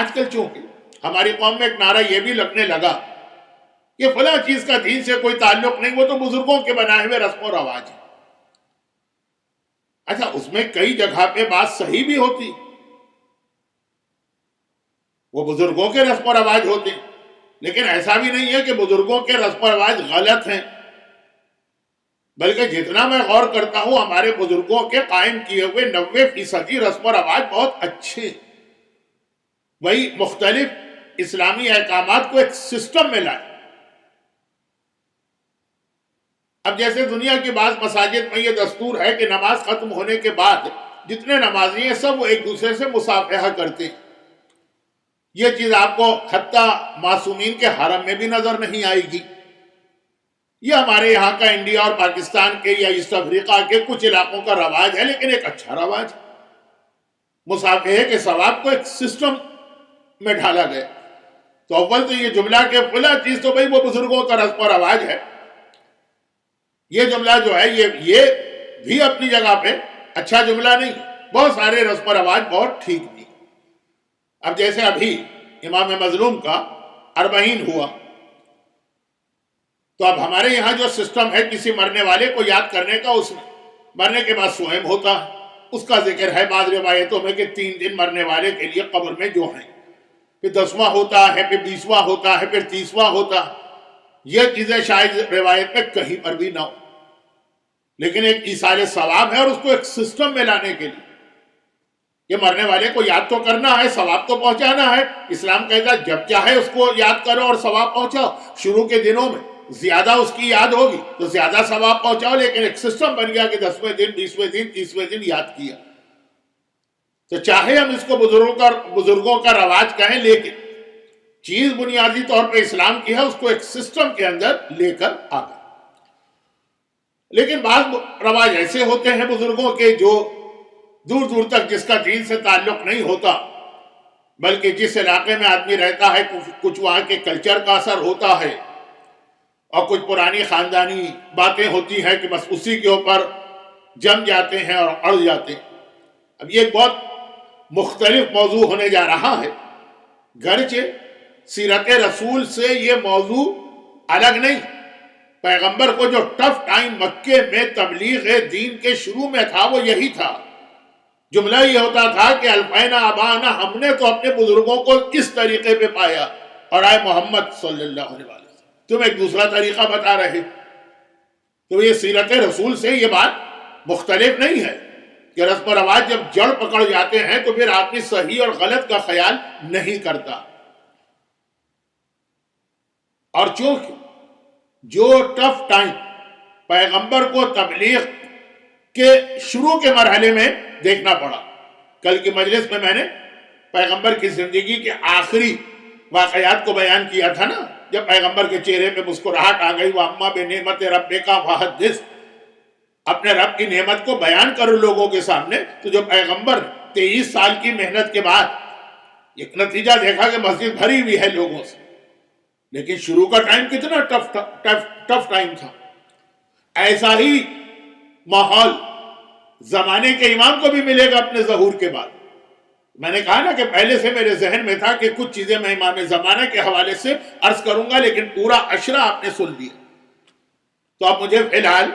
آج کل چونکہ ہماری قوم میں ایک نعرہ یہ بھی لگنے لگا کہ فلاں چیز کا دین سے کوئی تعلق نہیں، وہ تو بزرگوں کے بنائے ہوئے رسم و رواج ہیں۔ اچھا، اس میں کئی جگہ پہ بات صحیح بھی ہوتی، وہ بزرگوں کے رسم و رواج ہوتے، لیکن ایسا بھی نہیں ہے کہ بزرگوں کے رسم و رواج غلط ہیں، بلکہ جتنا میں غور کرتا ہوں ہمارے بزرگوں کے قائم کیے ہوئے 90% رسم و رواج بہت اچھے، وہی مختلف اسلامی احکامات کو ایک سسٹم میں لائے۔ اب جیسے دنیا کی بعض مساجد میں یہ دستور ہے کہ نماز ختم ہونے کے بعد جتنے نمازی ہیں سب وہ ایک دوسرے سے مصافحہ کرتے ہیں، یہ چیز آپ کو حتیٰ معصومین کے حرم میں بھی نظر نہیں آئے گی۔ یہ ہمارے یہاں کا انڈیا اور پاکستان کے یا ایسٹ افریقہ کے کچھ علاقوں کا رواج ہے، لیکن ایک اچھا رواج ہے۔ مصافحے کے ثواب کو ایک سسٹم میں ڈھالا گیا۔ تو اول تو یہ جملہ کہ فلاں چیز تو بھئی وہ بزرگوں کا رسم و رواج ہے، یہ جملہ جو ہے یہ بھی اپنی جگہ پہ اچھا جملہ نہیں، بہت سارے رسم و رواج بہت ٹھیک بھی۔ اب جیسے ابھی امام مظلوم کا 40 ہوا، تو اب ہمارے یہاں جو سسٹم ہے کسی مرنے والے کو یاد کرنے کا، اس میں مرنے کے بعد سوئم ہوتا ہے، اس کا ذکر ہے بعض روایتوں میں کہ 3 دن مرنے والے کے لیے قبر میں جو ہیں، پھر 10واں ہوتا ہے، پھر 20واں ہوتا ہے، پھر 30واں ہوتا ہے۔ یہ چیزیں شاید روایت میں کہیں پر بھی نہ ہو، لیکن ایک ایصال ثواب ہے، اور اس کو ایک سسٹم میں لانے کے لیے یہ مرنے والے کو یاد تو کرنا ہے، ثواب تو پہنچانا ہے۔ اسلام کہتا ہے جب چاہے اس کو یاد کرو اور ثواب پہنچاؤ۔ شروع کے دنوں میں زیادہ اس کی یاد ہوگی تو زیادہ ثواب پہنچاؤ، لیکن ایک سسٹم بن گیا کہ 10ویں دن، 20ویں دن، 30ویں دن یاد کیا۔ تو چاہے ہم اس کو بزرگوں کا رواج کہیں، لیکن چیز بنیادی طور پہ اسلام کی ہے، اس کو ایک سسٹم کے اندر لے کر آ گئے۔ لیکن بعض رواج ایسے ہوتے ہیں بزرگوں کے جو دور دور تک جس کا دین سے تعلق نہیں ہوتا، بلکہ جس علاقے میں آدمی رہتا ہے کچھ وہاں کے کلچر کا اثر ہوتا ہے، اور کچھ پرانی خاندانی باتیں ہوتی ہیں کہ بس اسی کے اوپر جم جاتے ہیں اور اڑ جاتے ہیں۔ اب یہ بہت مختلف موضوع ہونے جا رہا ہے، گرچہ سیرت رسول سے یہ موضوع الگ نہیں۔ پیغمبر کو جو ٹف ٹائم مکے میں تبلیغ دین کے شروع میں تھا وہ یہی تھا۔ جملہ یہ ہوتا تھا کہ الفینا ابانا، ہم نے تو اپنے بزرگوں کو اس طریقے پہ پایا، اور آئے محمد صلی اللہ علیہ وسلم تم ایک دوسرا طریقہ بتا رہے۔ تو یہ سیرت رسول سے یہ بات مختلف نہیں ہے کہ رسم و رواج جب جڑ پکڑ جاتے ہیں تو پھر آدمی صحیح اور غلط کا خیال نہیں کرتا۔ اور چونکہ جو ٹف ٹائم پیغمبر کو تبلیغ کے شروع کے مرحلے میں دیکھنا پڑا، کل کی مجلس میں نے پیغمبر کی زندگی کے آخری واقعات کو بیان کیا تھا نا، جب پیغمبر کے چہرے پہ مسکراہٹ آ گئی، وَأَمَّا بِنِعْمَتِ رَبِّكَ فَحَدِّثْ، اپنے رب کی نعمت کو بیان کرو لوگوں کے سامنے۔ تو جو پیغمبر 23 سال کی محنت کے بعد ایک نتیجہ دیکھا کہ مسجد بھری ہوئی ہے لوگوں سے، لیکن شروع کا ٹائم کتنا ٹف ٹائم تھا۔ ایسا ہی ماحول زمانے کے امام کو بھی ملے گا اپنے ظہور کے بعد۔ میں نے کہا نا کہ پہلے سے میرے ذہن میں تھا کہ کچھ چیزیں میں امام زمانہ کے حوالے سے عرض کروں گا، لیکن پورا عشرہ آپ نے سن لیا، تو اب مجھے فی الحال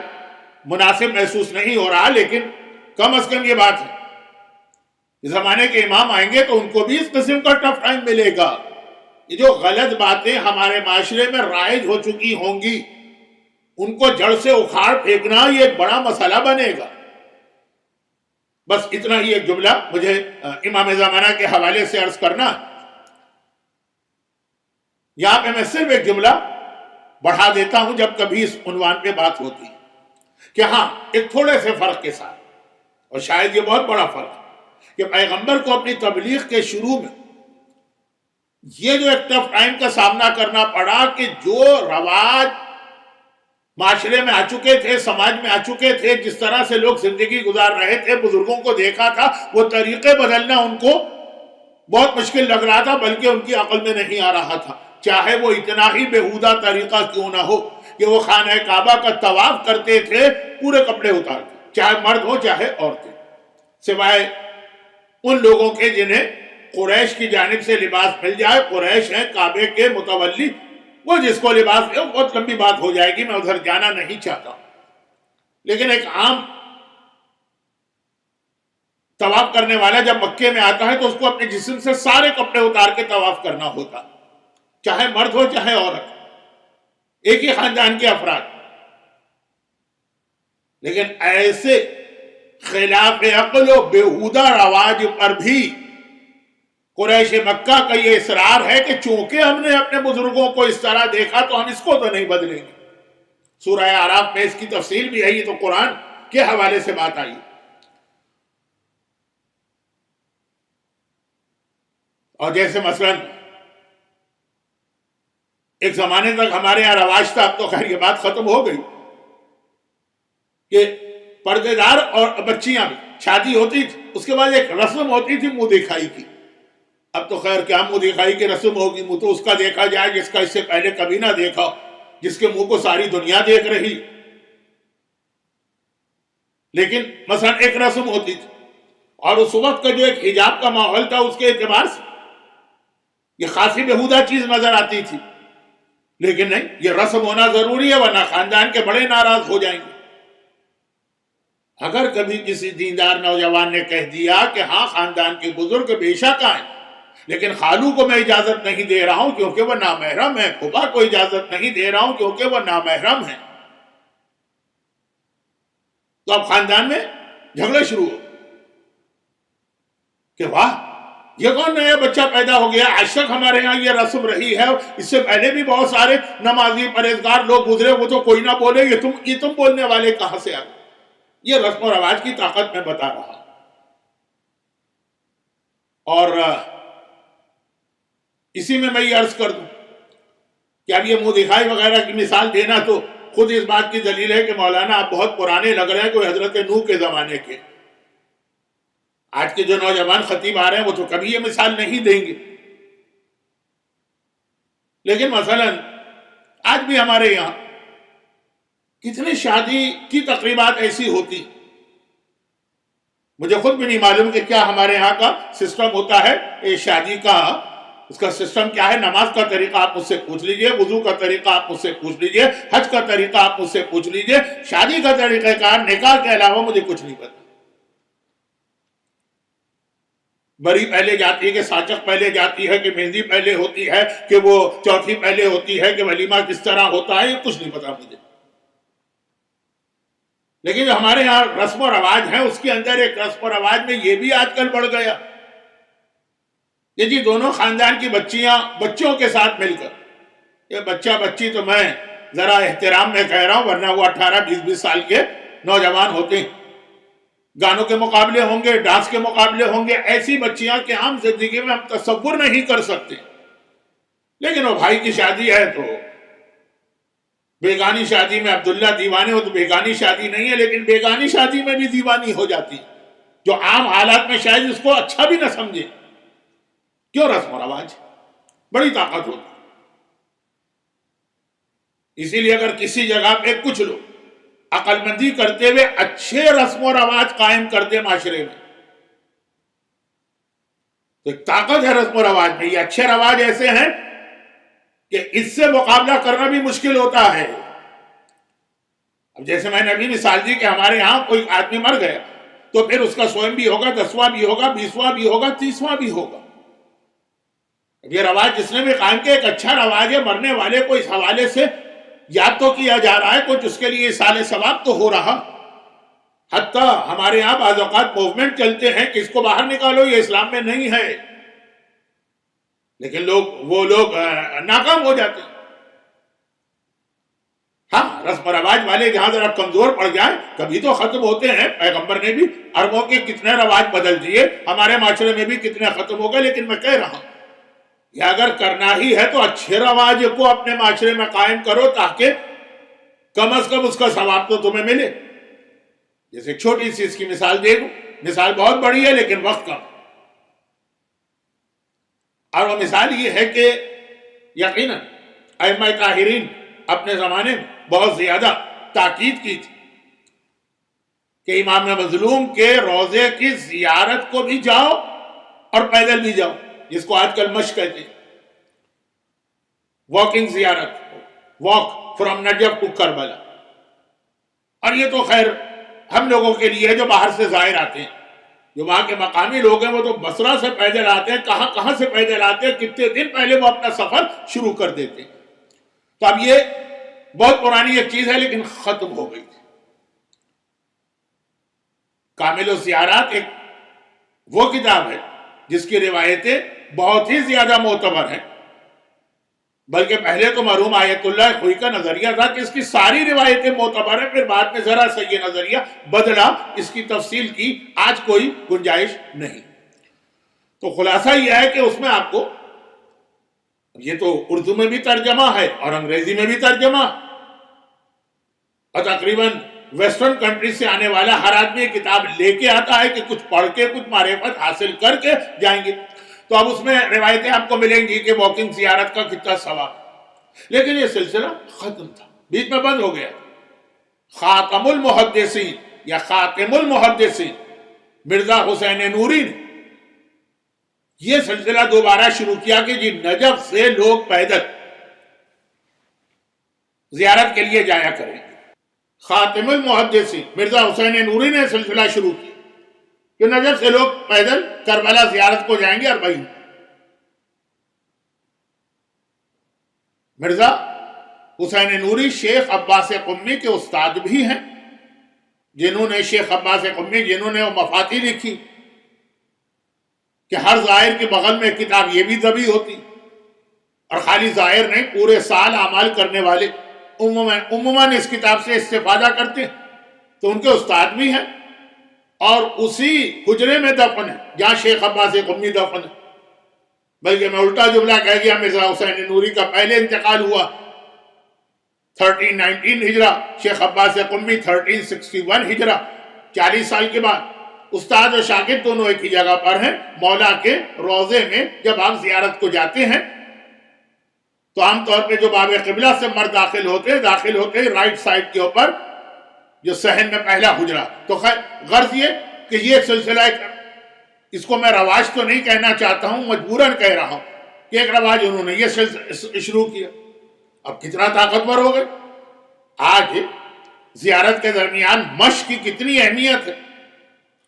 مناسب محسوس نہیں ہو رہا، لیکن کم از کم یہ بات ہے کہ زمانے کے امام آئیں گے تو ان کو بھی اس قسم کا ٹف ٹائم ملے گا۔ یہ جو غلط باتیں ہمارے معاشرے میں رائج ہو چکی ہوں گی، ان کو جڑ سے اکھاڑ پھینکنا یہ ایک بڑا مسئلہ بنے گا۔ بس اتنا ہی ایک جملہ مجھے امام زمانہ کے حوالے سے عرض کرنا۔ یہاں پہ میں صرف ایک جملہ بڑھا دیتا ہوں جب کبھی اس عنوان پہ بات ہوتی ہے، کہ ہاں ایک تھوڑے سے فرق کے ساتھ، اور شاید یہ بہت بڑا فرق ہے، کہ پیغمبر کو اپنی تبلیغ کے شروع میں یہ جو ایک ٹف ٹائم کا سامنا کرنا پڑا کہ جو رواج معاشرے میں آ چکے تھے، سماج میں آ چکے تھے، جس طرح سے لوگ زندگی گزار رہے تھے، بزرگوں کو دیکھا تھا، وہ طریقے بدلنا ان کو بہت مشکل لگ رہا تھا، بلکہ ان کی عقل میں نہیں آ رہا تھا، چاہے وہ اتنا ہی بےہودہ طریقہ کیوں نہ ہو کہ وہ خانہ کعبہ کا طواف کرتے تھے پورے کپڑے اتار کے، چاہے مرد ہو چاہے عورتیں، سوائے ان لوگوں کے جنہیں قریش کی جانب سے لباس مل جائے، قریش ہیں کعبے کے متولی، وہ جس کو لباس دے، بہت لمبی بات ہو جائے گی، میں ادھر جانا نہیں چاہتا، لیکن ایک عام طواف کرنے والا جب مکے میں آتا ہے تو اس کو اپنے جسم سے سارے کپڑے اتار کے طواف کرنا ہوتا، چاہے مرد ہو چاہے عورت، ایک ہی خاندان کے افراد. لیکن ایسے خلاف عقل و بیہودہ رواج پر بھی قریش مکہ کا یہ اصرار ہے کہ چونکہ ہم نے اپنے بزرگوں کو اس طرح دیکھا تو ہم اس کو تو نہیں بدلیں گے. سورہ اعراف میں اس کی تفصیل بھی ہے، یہ تو قرآن کے حوالے سے بات آئی. اور جیسے مثلا ایک زمانے تک ہمارے یہاں رواج تھا، اب تو خیر یہ بات ختم ہو گئی، کہ پردے دار اور بچیاں بھی شادی ہوتی تھی، اس کے بعد ایک رسم ہوتی تھی منہ دکھائی کی. اب تو خیر کیا منہ دکھائی کی رسم ہوگی، منہ تو اس کا دیکھا جائے جس کا اس سے پہلے کبھی نہ دیکھا، جس کے منہ کو ساری دنیا دیکھ رہی. لیکن مثلا ایک رسم ہوتی تھی، اور اس وقت کا جو ایک حجاب کا ماحول تھا اس کے اعتبار سے یہ خاصی بےہودہ چیز نظر آتی تھی. لیکن نہیں، یہ رسم ہونا ضروری ہے ورنہ خاندان کے بڑے ناراض ہو جائیں گے. اگر کبھی کسی دیندار نوجوان نے کہہ دیا کہ ہاں خاندان کے بزرگ بے شک آئیں، لیکن خالو کو میں اجازت نہیں دے رہا ہوں کیونکہ وہ نامحرم ہے، پھوپھا کو اجازت نہیں دے رہا ہوں کیونکہ وہ نامحرم ہے، تو اب خاندان میں جھگڑے شروع ہو کہ واہ یہ کون نیا بچہ پیدا ہو گیا، آج تک ہمارے ہاں یہ رسم رہی ہے، اس سے پہلے بھی بہت سارے نمازی پرہیزگار لوگ گزرے، وہ تو کوئی نہ بولے، یہ تم بولنے والے کہاں سے آ گئے. یہ رسم و رواج کی طاقت میں بتا رہا. اور اسی میں یہ عرض کر دوں کہ اب یہ منہ دکھائی وغیرہ کی مثال دینا تو خود اس بات کی دلیل ہے کہ مولانا آپ بہت پرانے لگ رہے ہیں، کوئی حضرت نوح کے زمانے کے. آج کے جو نوجوان خطیب آ رہے ہیں وہ تو کبھی یہ مثال نہیں دیں گے. لیکن مثلا آج بھی ہمارے یہاں کتنی شادی کی تقریبات ایسی ہوتی، مجھے خود بھی نہیں معلوم کہ کیا ہمارے یہاں کا سسٹم ہوتا ہے شادی کا، اس کا سسٹم کیا ہے. نماز کا طریقہ آپ مجھ سے پوچھ لیجئے، وضو کا طریقہ آپ مجھ سے پوچھ لیجئے، حج کا طریقہ آپ مجھ سے پوچھ لیجئے، شادی کا طریقہ کار نکاح کے علاوہ مجھے کچھ نہیں پتا. بری پہلے جاتی ہے کہ ساچک پہلے جاتی ہے کہ مہندی پہلے ہوتی ہے کہ وہ چوتھی پہلے ہوتی ہے کہ ولیمہ کس طرح ہوتا ہے، یہ کچھ نہیں پتا مجھے. لیکن جو ہمارے یہاں رسم و رواج ہیں اس کے اندر ایک رسم و رواج میں یہ بھی آج کل بڑھ گیا کہ جی دونوں خاندان کی بچیاں بچوں کے ساتھ مل کر، یہ بچہ بچی تو میں ذرا احترام میں کہہ رہا ہوں ورنہ وہ 18-20 سال کے نوجوان ہوتے ہیں، گانوں کے مقابلے ہوں گے، ڈانس کے مقابلے ہوں گے، ایسی بچیاں کہ عام زندگی میں ہم تصور نہیں کر سکتے. لیکن وہ بھائی کی شادی ہے تو بیگانی شادی میں عبداللہ دیوانے ہو تو بیگانی شادی نہیں ہے، لیکن بیگانی شادی میں بھی دیوانی ہو جاتی، جو عام حالات میں شاید اس کو اچھا بھی نہ سمجھے. کیوں؟ رسم و رواج بڑی طاقت ہوتی. اسی لیے اگر کسی جگہ پہ کچھ لوگ عقل مندی کرتے ہوئے اچھے رسم و رواج قائم کرتے معاشرے میں تو ایک طاقت ہے رسم و رواج میں. یہ اچھے رواج ایسے ہیں کہ اس سے مقابلہ کرنا بھی مشکل ہوتا ہے. اب جیسے میں نے ابھی مثال دی کہ ہمارے ہاں کوئی آدمی مر گیا تو پھر اس کا سوئم بھی ہوگا، 10واں بھی ہوگا، 20واں بھی ہوگا، 30واں بھی ہوگا. یہ رواج جس نے بھی قائم کیا ایک اچھا رواج ہے. مرنے والے کو اس حوالے سے یاد تو کیا جا رہا ہے، کچھ اس کے لیے سال ثواب تو ہو رہا. حتیٰ ہمارے یہاں بعض اوقات موومنٹ چلتے ہیں کہ اس کو باہر نکالو، یہ اسلام میں نہیں ہے، لیکن وہ لوگ ناکام ہو جاتے ہیں. ہاں رسم و رواج والے جہاں ذرا کمزور پڑ جائیں کبھی تو ختم ہوتے ہیں. پیغمبر نے بھی عربوں کے کتنے رواج بدل دیے، ہمارے معاشرے میں بھی کتنے ختم ہو گئے. لیکن میں کہہ رہا ہوں کہ اگر کرنا ہی ہے تو اچھے رواج کو اپنے معاشرے میں قائم کرو تاکہ کم از کم اس کا ثواب تو تمہیں ملے. جیسے ایک چھوٹی سی اس کی مثال دے دوں، مثال بہت بڑی ہے لیکن وقت کم، اور وہ مثال یہ ہے کہ یقیناً ائمہ طاہرین اپنے زمانے میں بہت زیادہ تاکید کی تھی کہ امام مظلوم کے روضے کی زیارت کو بھی جاؤ اور پیدل بھی جاؤ، جس کو آج کل مشق کہتے ہیں، واکنگ زیارت، walk from Najaf to Karbala. اور یہ تو خیر ہم لوگوں کے لیے جو باہر سے زائر آتے ہیں، جو وہاں کے مقامی لوگ ہیں وہ تو بصرہ سے پیدل آتے ہیں، کہاں کہاں سے پیدل آتے ہیں، کتنے دن پہلے وہ اپنا سفر شروع کر دیتے ہیں۔ تو اب یہ بہت پرانی ایک چیز ہے لیکن ختم ہو گئی۔ کامل الزیارات ایک وہ کتاب ہے جس کی روایتیں بہت ہی زیادہ معتبر ہیں، بلکہ پہلے تو مرحوم آیت اللہ خوئی کا نظریہ تھا کہ اس کی ساری روایتیں معتبر ہیں، پھر بعد میں ذرا سا یہ نظریہ بدلا، اس کی تفصیل کی آج کوئی گنجائش نہیں۔ تو خلاصہ یہ ہے کہ اس میں آپ کو، یہ تو اردو میں بھی ترجمہ ہے اور انگریزی میں بھی ترجمہ، اور تقریباً ویسٹرن کنٹری سے آنے والا ہر آدمی یہ کتاب لے کے آتا ہے کہ کچھ پڑھ کے کچھ معرفت حاصل کر کے جائیں گے۔ تو اب اس میں روایتیں آپ کو ملیں گی کہ واکنگ زیارت کا کتنا ثواب، لیکن یہ سلسلہ ختم تھا، بیچ میں بند ہو گیا۔ خاتم المحدثین یا خاتم المحدثین مرزا حسین نوری نے یہ سلسلہ دوبارہ شروع کیا کہ جی نجف سے لوگ پیدل زیارت کے لیے جایا کریں۔ خاتم المحدثین مرزا حسین نوری نے سلسلہ شروع کیا کہ نجف سے لوگ پیدل کربلا زیارت کو جائیں گے، اور بھائی مرزا حسین نوری شیخ عباس قمی کے استاد بھی ہیں، جنہوں نے شیخ عباس قمی جنہوں نے وہ مفاتیح لکھی کہ ہر زائر کے بغل میں کتاب یہ بھی دبی ہوتی، اور خالی زائر نہیں، پورے سال اعمال کرنے والے عموماً اس کتاب سے استفادہ کرتے ہیں۔ تو ان کے استاد بھی ہیں، اور اسی حجرے میں دفن ہے جہاں شیخ عباس قمی دفن ہے۔ بلکہ میں الٹا جملہ کہہ گیا، مرزا حسین نوری کا پہلے انتقال ہوا 1319 ہجرہ، شیخ عباس قمی 1361 ہجرہ، 40 سال کے بعد۔ استاد اور شاگرد دونوں ایک ہی جگہ پر ہیں، مولا کے روضے میں جب آپ زیارت کو جاتے ہیں تو عام طور پہ جو باب قبلہ سے مرد داخل ہوتے رائٹ سائڈ کے اوپر جو صحن میں پہلا حجرہ۔ تو خیر غرض یہ کہ یہ سلسلہ اس کو میں رواج تو نہیں کہنا چاہتا ہوں، مجبوراً کہہ رہا ہوں کہ ایک رواج انہوں نے یہ شروع کیا۔ اب کتنا طاقتور ہو گئے، آج زیارت کے درمیان مشق کی کتنی اہمیت ہے۔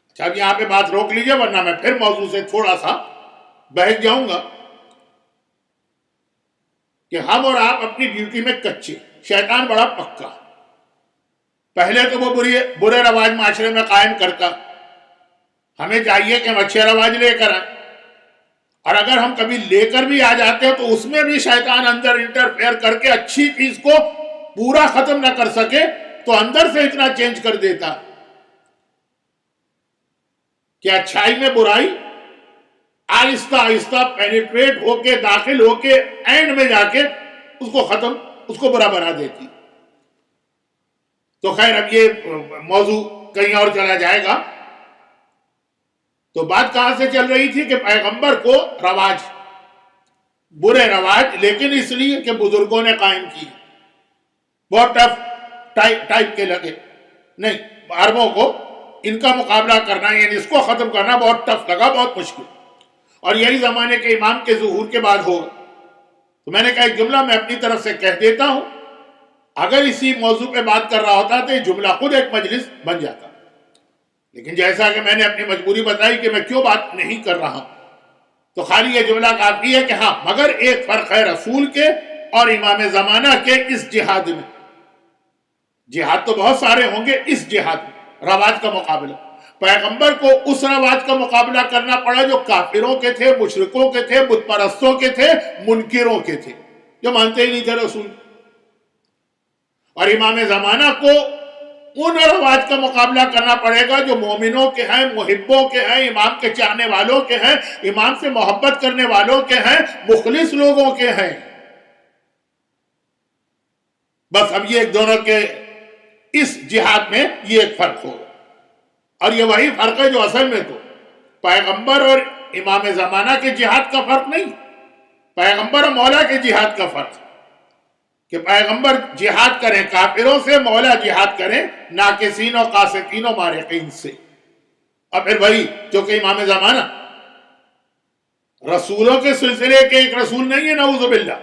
اچھا اب یہاں پہ بات روک لیجئے ورنہ میں پھر موضوع سے تھوڑا سا بہک جاؤں گا کہ ہم اور آپ اپنی ڈیوٹی میں کچے، شیطان بڑا پکا۔ پہلے تو وہ برے رواج معاشرے میں قائم کرتا، ہمیں چاہیے کہ ہم اچھے رواج لے کر آئیں، اور اگر ہم کبھی لے کر بھی آ جاتے ہیں تو اس میں بھی شیطان اندر انٹرفیئر کر کے اچھی چیز کو پورا ختم نہ کر سکے تو اندر سے اتنا چینج کر دیتا کہ اچھائی میں برائی آہستہ آہستہ پینیٹریٹ ہو کے داخل ہو کے اینڈ میں جا کے اس کو برا بنا دیتی۔ تو خیر اب یہ موضوع کہیں اور چلا جائے گا۔ تو بات کہاں سے چل رہی تھی کہ پیغمبر کو رواج، برے رواج، لیکن اس لیے کہ بزرگوں نے قائم کی، بہت ٹف ٹائپ کے لگے، نہیں عربوں کو ان کا مقابلہ کرنا یعنی اس کو ختم کرنا بہت ٹف لگا، بہت مشکل، اور یہی زمانے کے امام کے ظہور کے بعد ہوگا۔ تو میں نے کہا ایک جملہ میں اپنی طرف سے کہہ دیتا ہوں، اگر اسی موضوع پہ بات کر رہا ہوتا تو یہ جملہ خود ایک مجلس بن جاتا، لیکن جیسا کہ میں نے اپنی مجبوری بتائی کہ میں کیوں بات نہیں کر رہا تو خالی یہ جملہ کافی ہے کہ ہاں مگر ایک فرق ہے رسول کے اور امام زمانہ کے اس جہاد میں۔ جہاد تو بہت سارے ہوں گے، اس جہاد میں رواج کا مقابلہ، پیغمبر کو اس رواج کا مقابلہ کرنا پڑا جو کافروں کے تھے، مشرکوں کے تھے، بت پرستوں کے تھے، منکروں کے تھے، جو مانتے ہی نہیں تھے رسول۔ اور امام زمانہ کو ان رواج کا مقابلہ کرنا پڑے گا جو مومنوں کے ہیں، محبوں کے ہیں، امام کے چاہنے والوں کے ہیں، امام سے محبت کرنے والوں کے ہیں، مخلص لوگوں کے ہیں۔ بس اب یہ ایک دونوں کے اس جہاد میں یہ ایک فرق ہوگا، اور یہ وہی فرق ہے جو اصل میں تو پیغمبر اور امام زمانہ کے جہاد کا فرق نہیں، پیغمبر اور مولا کے جہاد کا فرق کہ پیغمبر جہاد کریں کافروں سے، مولا جہاد کریں ناقصین و قاسطین و مارقین سے۔ اور پھر وہی جو کہ امام زمانہ رسولوں کے سلسلے کے ایک رسول نہیں ہے نعوذ باللہ.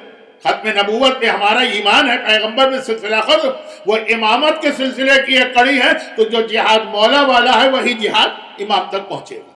ختم نبوت پہ ہمارا ایمان ہے، پیغمبر میں سلسلہ ختم، وہ امامت کے سلسلے کی ایک کڑی ہے. تو جو جہاد مولا والا ہے وہی جہاد امام تک پہنچے گا.